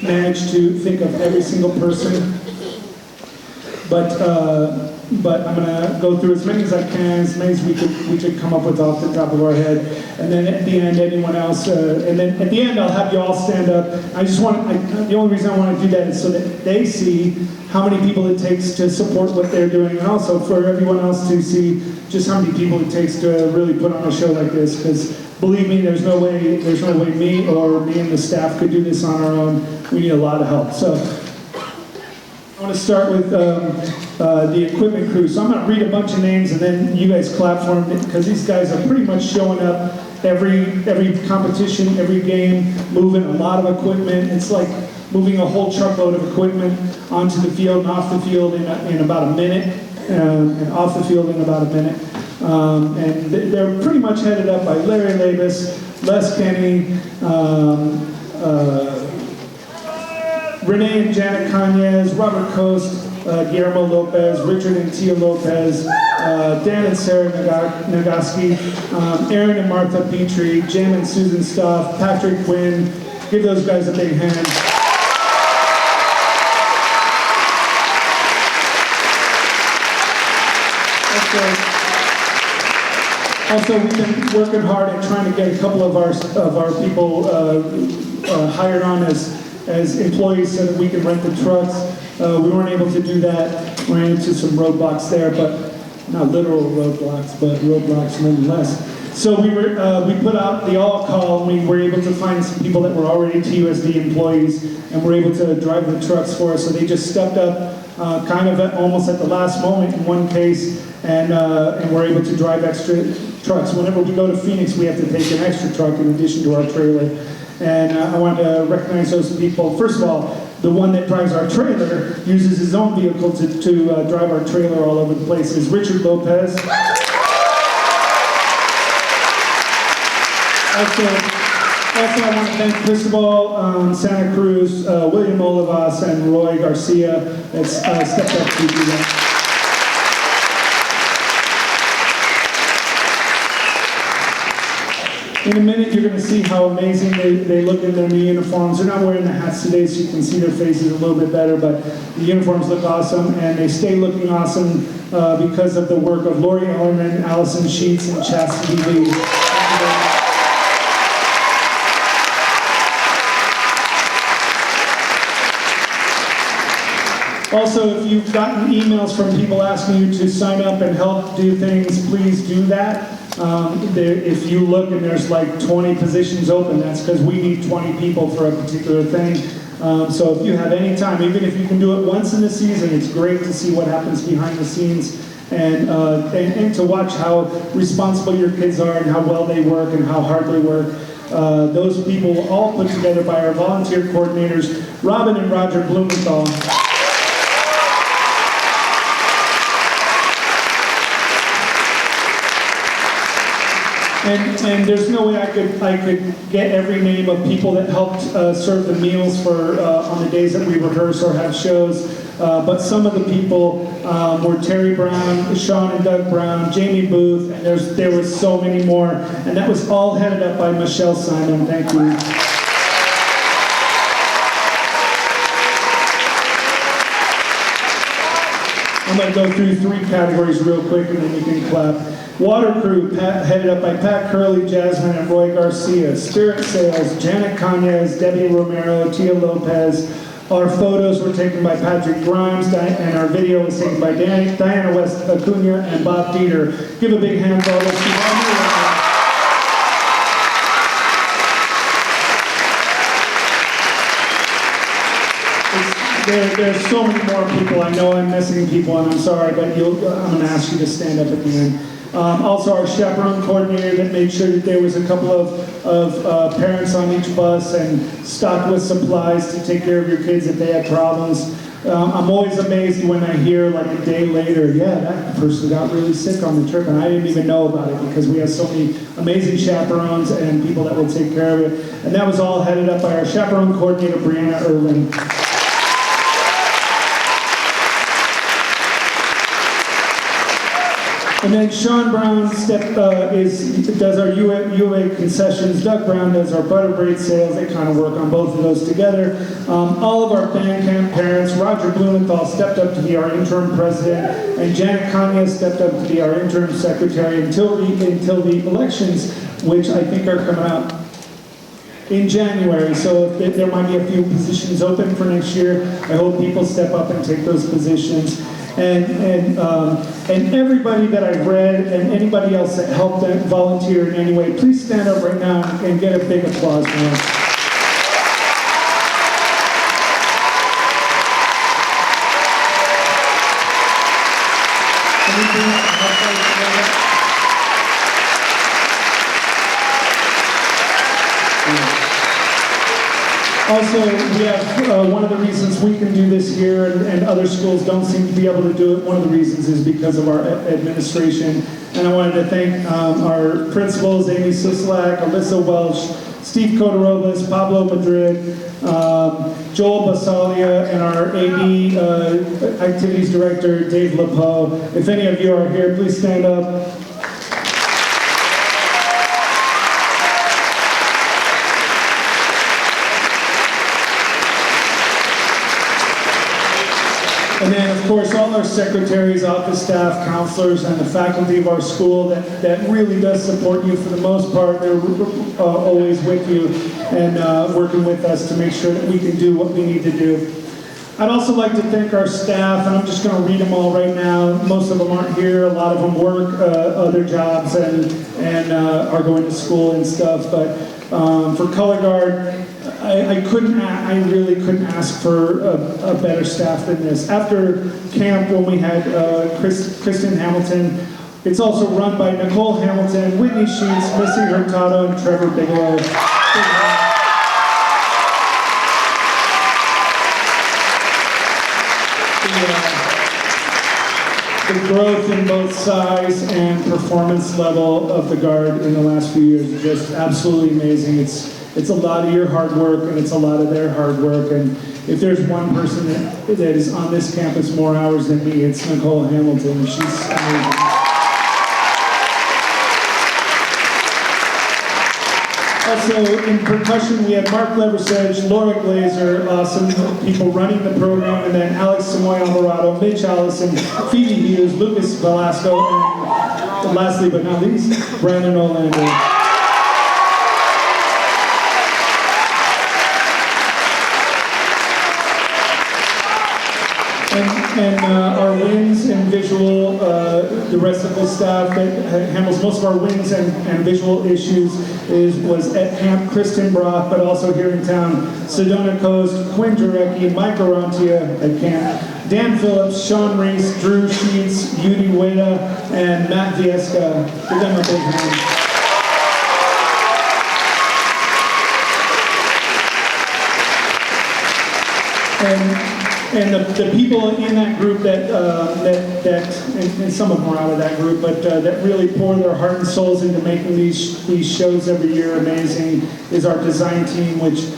manage to think of every single person, but I'm going to go through as many as I can, as many as we could come up with off the top of our head, and then at the end, anyone else, and then at the end, I'll have you all stand up. The only reason I want to do that is so that they see how many people it takes to support what they're doing, and also for everyone else to see just how many people it takes to really put on a show like this, because believe me, there's no way me or me and the staff could do this on our own. We need a lot of help. So I want to start with the equipment crew. So I'm going to read a bunch of names and then you guys clap for them, because these guys are pretty much showing up every competition, every game, moving a lot of equipment. It's like moving a whole truckload of equipment onto the field and off the field in about a minute, and off the field in about a minute. And they're pretty much headed up by Larry Labus, Les Kenny, Renee and Janet Cañez, Robert Coast, Guillermo Lopez, Richard and Tia Lopez, Dan and Sarah Nagaski, Aaron and Martha Petrie, Jen and Susan Stoff, Patrick Quinn. Give those guys a big hand. Also, we've been working hard at trying to get a couple of our people hired on as employees so that we can rent the trucks. We weren't able to do that. Ran into some roadblocks there, but not literal roadblocks, but roadblocks nonetheless. So we put out the all-call, and we were able to find some people that were already TUSD employees and were able to drive the trucks for us. So they just stepped up kind of almost at the last moment in one case, and we're able to drive extra trucks. Whenever we go to Phoenix, we have to take an extra truck in addition to our trailer. And I want to recognize those people. First of all, the one that drives our trailer uses his own vehicle to drive our trailer all over the place is Richard Lopez. Also, I want to thank Cristobal, Santa Cruz, William Olivas, and Roy Garcia that stepped up to do that. In a minute, you're going to see how amazing they look in their new uniforms. They're not wearing the hats today, so you can see their faces a little bit better, but the uniforms look awesome, and they stay looking awesome because of the work of Lori Ellerman, Allison Sheets, and Chastity Lee. Also, if you've gotten emails from people asking you to sign up and help do things, please do that. If you look and there's like 20 positions open, that's because we need 20 people for a particular thing. So if you have any time, even if you can do it once in the season, it's great to see what happens behind the scenes and to watch how responsible your kids are and how well they work and how hard they work. Those people all put together by our volunteer coordinators, Robin and Roger Blumenthal. And there's no way I could get every name of people that helped serve the meals for on the days that we rehearse or have shows. But some of the people were Terry Brown, Sean and Doug Brown, Jamie Booth, and there was so many more. And that was all headed up by Michelle Simon. Thank you. I'm going to go through 3 categories real quick and then you can clap. Water crew, headed up by Pat Curley, Jasmine, and Roy Garcia. Spirit sales, Janet Cañez, Debbie Romero, Tia Lopez. Our photos were taken by Patrick Grimes, and our video was taken by Diana West Acuna and Bob Dieter. Give a big hand for all those people. There's so many more people. I know I'm missing people, and I'm sorry, but I'm going to ask you to stand up at the end. Also, our chaperone coordinator that made sure that there was a couple of parents on each bus and stocked with supplies to take care of your kids if they had problems. I'm always amazed when I hear like a day later, yeah, that person got really sick on the trip and I didn't even know about it, because we have so many amazing chaperones and people that will take care of it. And that was all headed up by our chaperone coordinator, Brianna Irvin. And then Sean Brown does our UA concessions. Doug Brown does our butter braid sales. They kind of work on both of those together. All of our band camp parents. Roger Blumenthal stepped up to be our interim president, and Janet Kanya stepped up to be our interim secretary until the elections, which I think are coming up in January. So if there might be a few positions open for next year. I hope people step up and take those positions. And everybody that I've read and anybody else that helped volunteer in any way, please stand up right now and get a big applause for them. Also, we have one of the reasons we can do this here and other schools don't seem to be able to do it. One of the reasons is because of our administration. And I wanted to thank our principals, Amy Sislak, Alyssa Welsh, Steve Cotarobles, Pablo Madrid, Joel Basalia, and our AD Activities Director, Dave LaPoe. If any of you are here, please stand up. And then, of course, all our secretaries, office staff, counselors, and the faculty of our school that really does support you for the most part. They're always with you and working with us to make sure that we can do what we need to do. I'd also like to thank our staff, and I'm just going to read them all right now. Most of them aren't here. A lot of them work other jobs and are going to school and stuff. But for Color Guard, I really couldn't ask for a better staff than this. After camp, when we had Kristen Hamilton, it's also run by Nicole Hamilton, Whitney Sheets, Missy Hurtado, and Trevor Bigelow. The growth in both size and performance level of the Guard in the last few years is just absolutely amazing. It's a lot of your hard work, and it's a lot of their hard work. And if there's one person that is on this campus more hours than me, it's Nicole Hamilton. She's amazing. Also, in percussion, we had Mark Leversage, Laura Glazer, awesome people running the program, and then Alex Samoy Alvarado, Mitch Allison, Phoebe Hughes, Lucas Velasco, and lastly but not least, Brandon Olander. And our winds and visual, the rest of the staff that handles most of our winds and visual issues was at camp Kristen Brock, but also here in town, Sedona Coast, Quinn Jarecki, Mike Arantia at camp, Dan Phillips, Sean Reese, Drew Sheets, Yudi Weda, and Matt Viesca. Give them a big hand. And the people in that group and some of them are out of that group, but that really pour their heart and souls into making these shows every year amazing is our design team, which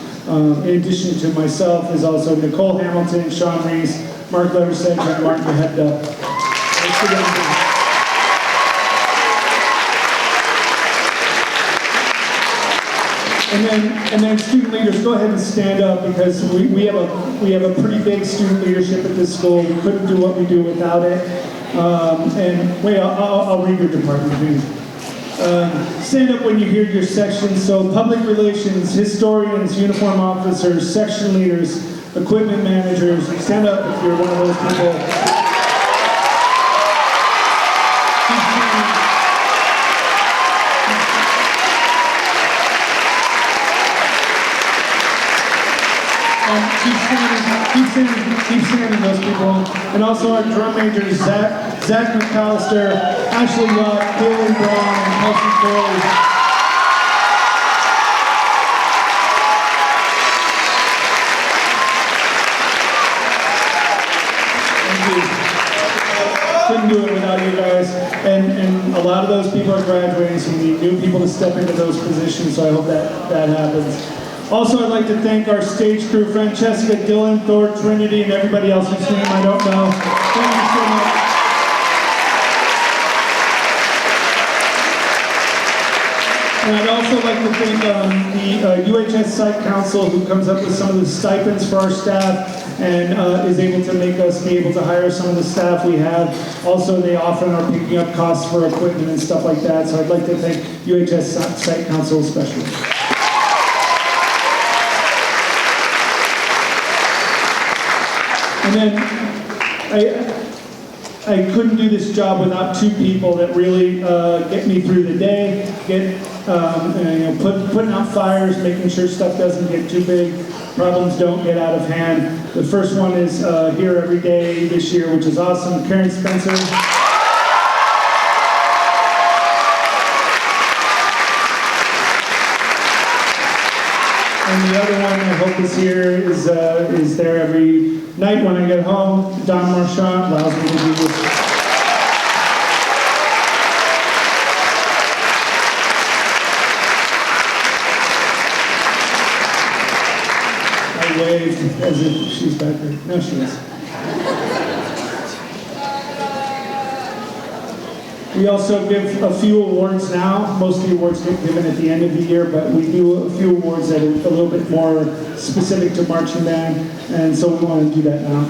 in addition to myself is also Nicole Hamilton, Sean Reese, Mark Leversage, and Martin Hebda. And then student leaders, go ahead and stand up because we have a pretty big student leadership at this school. We couldn't do what we do without it. And wait, I'll read your department name. Stand up when you hear your section. So public relations, historians, uniform officers, section leaders, equipment managers, stand up if you're one of those people. Keep standing, those people. And also our drum majors, Zach McAllister, Ashley Lott, Kaylee Brown, and Kelsey Corley. Thank you. Couldn't do it without you guys. And a lot of those people are graduating, so we need new people to step into those positions, so I hope that happens. Also, I'd like to thank our stage crew, Francesca, Dylan, Thor, Trinity, and everybody else whose name I don't know. Thank you so much. And I'd also like to thank the UHS Site Council, who comes up with some of the stipends for our staff and is able to make us be able to hire some of the staff we have. Also, they often are picking up costs for equipment and stuff like that. So I'd like to thank UHS Site Council especially. And then I couldn't do this job without two people that really get me through the day, putting out fires, making sure stuff doesn't get too big, problems don't get out of hand. The first one is here every day this year, which is awesome, Karen Spencer. And the other one I hope is here is there every night when I get home. Jeff Marchant allows me to do this. I waved as if she's back there. No, she is. We also give a few awards now. Most of the awards get given at the end of the year, but we do a few awards that are a little bit more specific to marching band, and so we want to do that now.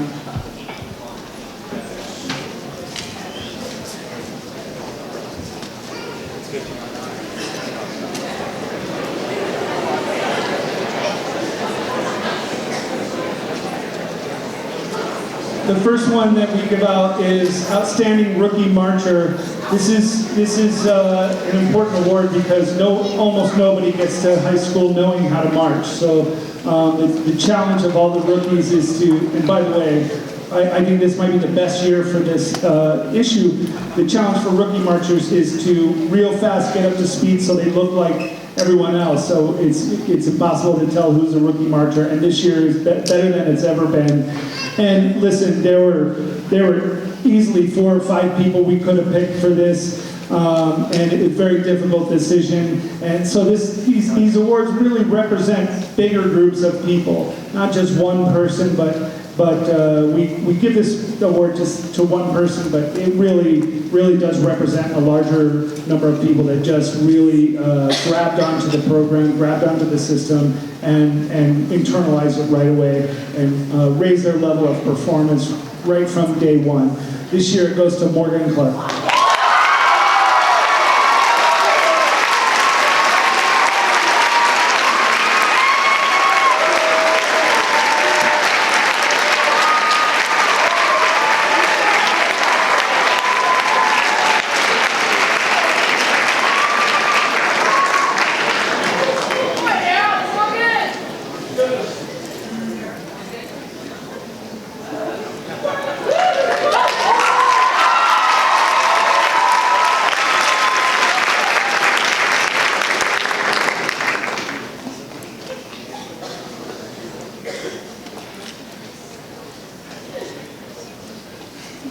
The first one that we give out is Outstanding Rookie Marcher. This is an important award because almost nobody gets to high school knowing how to march. So the challenge of all the rookies is to, and by the way, I think this might be the best year for this issue. The challenge for rookie marchers is to real fast get up to speed so they look like everyone else. So it's impossible to tell who's a rookie marcher, and this year is better than it's ever been. And listen, there were easily 4 or 5 people we could have picked for this, and it's a very difficult decision. And so these awards really represent bigger groups of people, not just one person, but we give this award just to one person, but it really does represent a larger number of people that just really grabbed onto the program, grabbed onto the system, and internalized it right away, and raised their level of performance right from day one. This year it goes to Morgan Clark.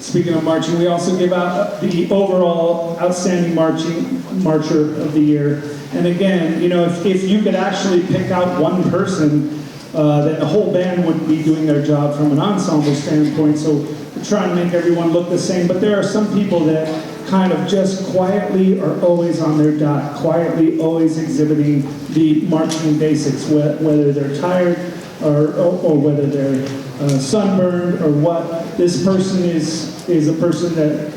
Speaking of marching, we also give out the overall Outstanding Marcher of the Year. And again, you know, if you could actually pick out one person, then the whole band would be doing their job from an ensemble standpoint. So we're trying to make everyone look the same. But there are some people that kind of just quietly are always on their dot, quietly always exhibiting the marching basics, whether they're tired or whether they're sunburned or what. This person is a person that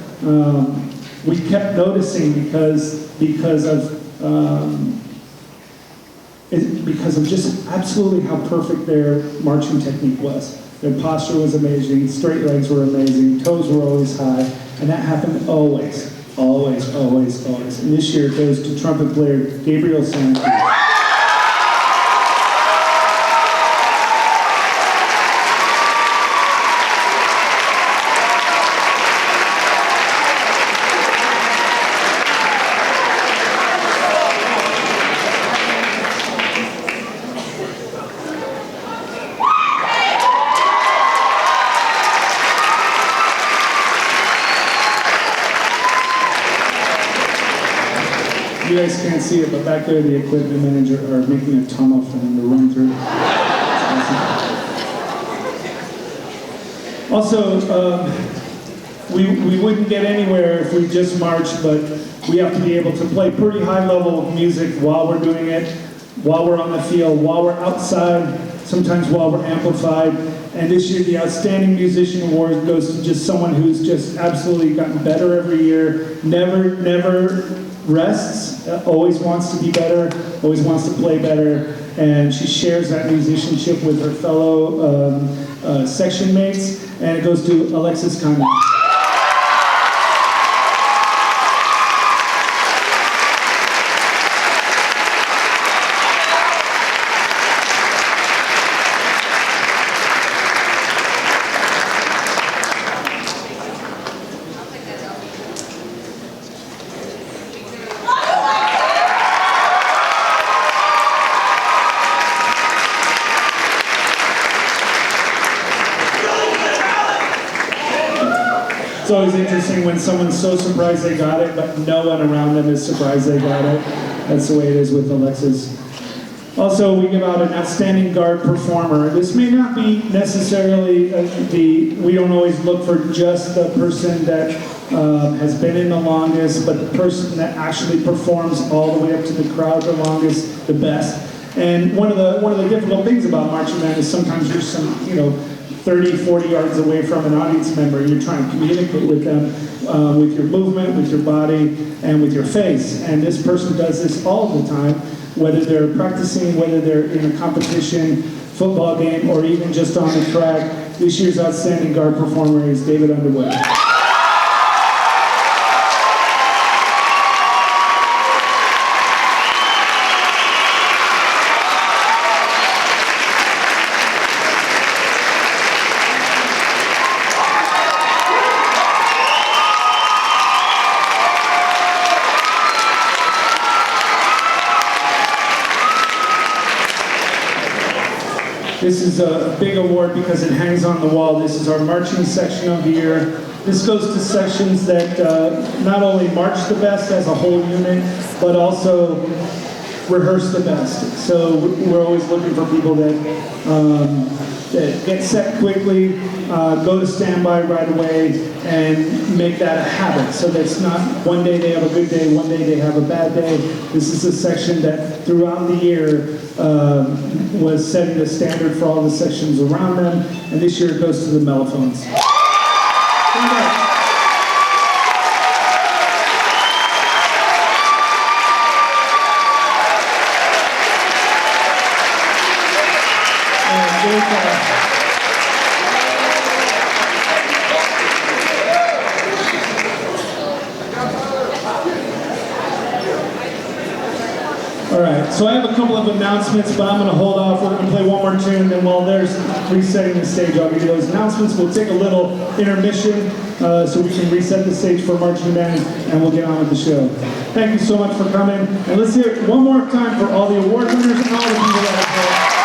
we kept noticing because of just absolutely how perfect their marching technique was. Their posture was amazing, straight legs were amazing, toes were always high, and that happened always. And this year it goes to trumpet player Gabriel Santa. You guys can't see it, but back there the equipment manager are making a tunnel for them to run through. Also, we wouldn't get anywhere if we just marched, but We have to be able to play pretty high level of music while we're doing it, while we're on the field, while we're outside, sometimes while we're amplified. And this year, the Outstanding Musician Award goes to just someone who's just absolutely gotten better every year, never rests, always wants to be better, always wants to play better, and she shares that musicianship with her fellow section mates, and it goes to Alexis Conley. It's always interesting when someone's so surprised they got it, but no one around them is surprised they got it. That's the way it is with Alexis. Also, we give out an Outstanding Guard Performer. This may not be necessarily we don't always look for just the person that has been in the longest, but the person that actually performs all the way up to the crowd the longest, the best. And one of the difficult things about marching band is sometimes you're 30, 40 yards away from an audience member. You're trying to communicate with them with your movement, with your body, and with your face. And this person does this all the time, whether they're practicing, whether they're in a competition, football game, or even just on the track. This year's Outstanding Guard Performer is David Underwood. This is a big award because it hangs on the wall. This is our marching section of the year. This goes to sections that not only march the best as a whole unit, but also rehearse the best. So we're always looking for people that get set quickly, go to standby right away, and make that a habit. So that it's not one day they have a good day, one day they have a bad day. This is a section that throughout the year was setting the standard for all the sections around them, and this year it goes to the mellophones. All right, so I have a couple of announcements, but I'm going to hold off. We're going to play one more tune, and while there's resetting the stage, I'll give you those announcements. We'll take a little intermission so we can reset the stage for marching band, and we'll get on with the show. Thank you so much for coming, and let's hear it one more time for all the award winners and all the people that have played.